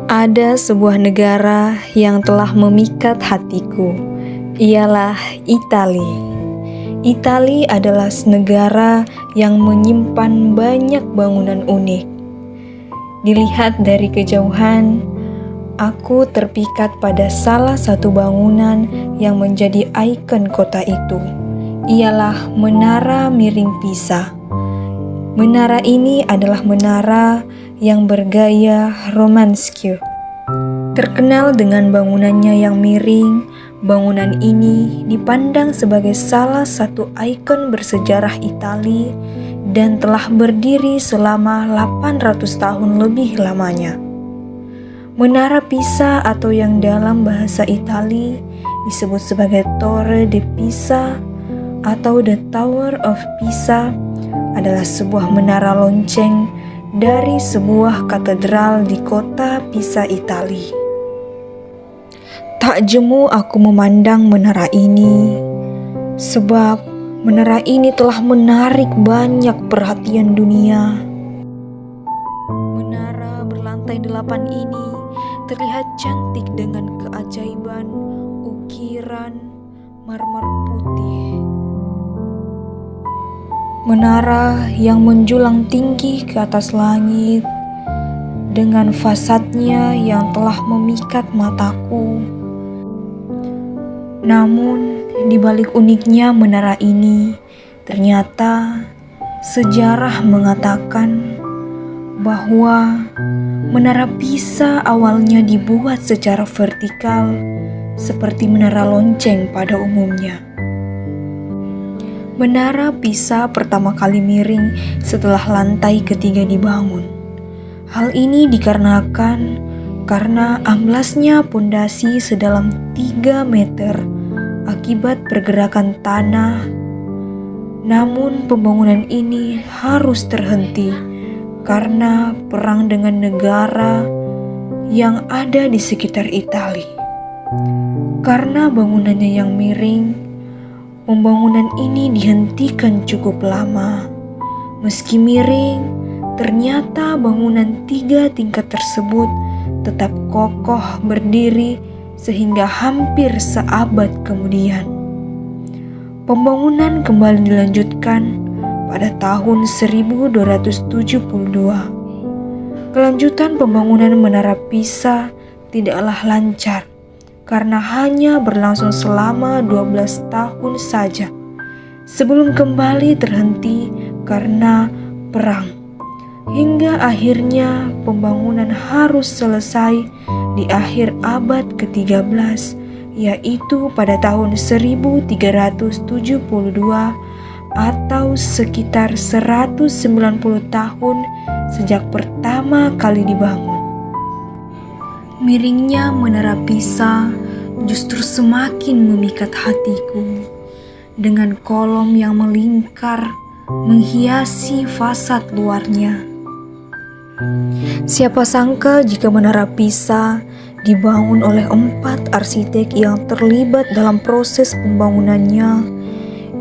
Ada sebuah negara yang telah memikat hatiku, ialah Italia. Italia adalah negara yang menyimpan banyak bangunan unik. Dilihat dari kejauhan, aku terpikat pada salah satu bangunan yang menjadi ikon kota itu. Ialah Menara Miring Pisa. Menara ini adalah menara yang bergaya romansque. Terkenal dengan bangunannya yang miring, bangunan ini dipandang sebagai salah satu ikon bersejarah Italia dan telah berdiri selama 800 tahun lebih lamanya. Menara Pisa atau yang dalam bahasa Italia disebut sebagai Torre di Pisa atau The Tower of Pisa adalah sebuah menara lonceng dari sebuah katedral di kota Pisa, Italia. Tak jemu aku memandang menara ini, sebab menara ini telah menarik banyak perhatian dunia. Menara berlantai 8 ini terlihat cantik dengan keajaiban ukiran marmer putih. Menara yang menjulang tinggi ke atas langit dengan fasadnya yang telah memikat mataku. Namun, di balik uniknya menara ini, ternyata sejarah mengatakan bahwa Menara Pisa awalnya dibuat secara vertikal seperti menara lonceng pada umumnya. Menara Pisa pertama kali miring setelah lantai ketiga dibangun. Hal ini dikarenakan karena amblasnya pondasi sedalam 3 meter akibat pergerakan tanah. Namun pembangunan ini harus terhenti karena perang dengan negara yang ada di sekitar Italia. Karena bangunannya yang miring, pembangunan ini dihentikan cukup lama. Meski miring, ternyata bangunan 3 tingkat tersebut tetap kokoh berdiri sehingga hampir seabad kemudian. Pembangunan kembali dilanjutkan pada tahun 1272. Kelanjutan pembangunan Menara Pisa tidaklah lancar karena hanya berlangsung selama 12 tahun saja sebelum kembali terhenti karena perang. Hingga akhirnya pembangunan harus selesai di akhir abad ke-13, yaitu pada tahun 1372 atau sekitar 190 tahun sejak pertama kali dibangun. Miringnya Menara Pisa justru semakin memikat hatiku dengan kolom yang melingkar menghiasi fasad luarnya. Siapa sangka jika Menara Pisa dibangun oleh 4 arsitek yang terlibat dalam proses pembangunannya,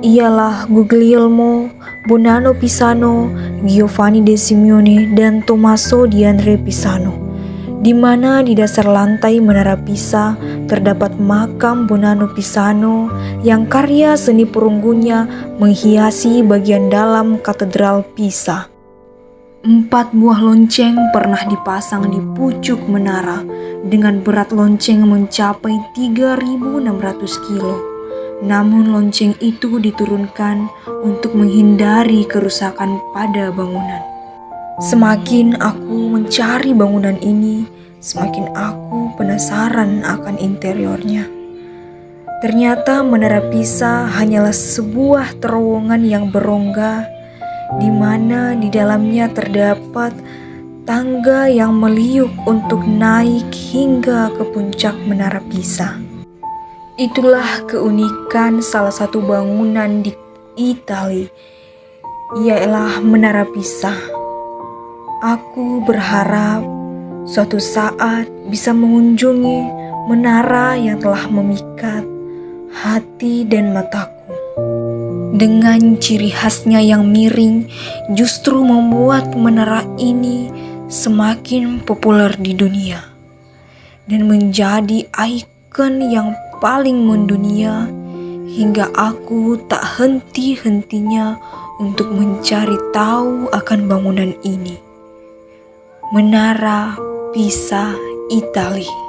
ialah Guglielmo Bonanno Pisano, Giovanni de Simeone, dan Tommaso di Andrea Pisano, di mana di dasar lantai Menara Pisa terdapat makam Bonanno Pisano yang karya seni perunggunya menghiasi bagian dalam katedral Pisa. 4 buah lonceng pernah dipasang di pucuk menara dengan berat lonceng mencapai 3.600 kilo. Namun lonceng itu diturunkan untuk menghindari kerusakan pada bangunan. Semakin aku mencari bangunan ini, semakin aku penasaran akan interiornya. Ternyata Menara Pisa hanyalah sebuah terowongan yang berongga, di mana di dalamnya terdapat tangga yang meliuk untuk naik hingga ke puncak Menara Pisa. Itulah keunikan salah satu bangunan di Italia, ialah Menara Pisa. Aku berharap suatu saat bisa mengunjungi menara yang telah memikat hati dan mataku. Dengan ciri khasnya yang miring, justru membuat menara ini semakin populer di dunia. dan menjadi ikon yang paling mendunia hingga aku tak henti-hentinya untuk mencari tahu akan bangunan ini. Menara Pisa, Italia.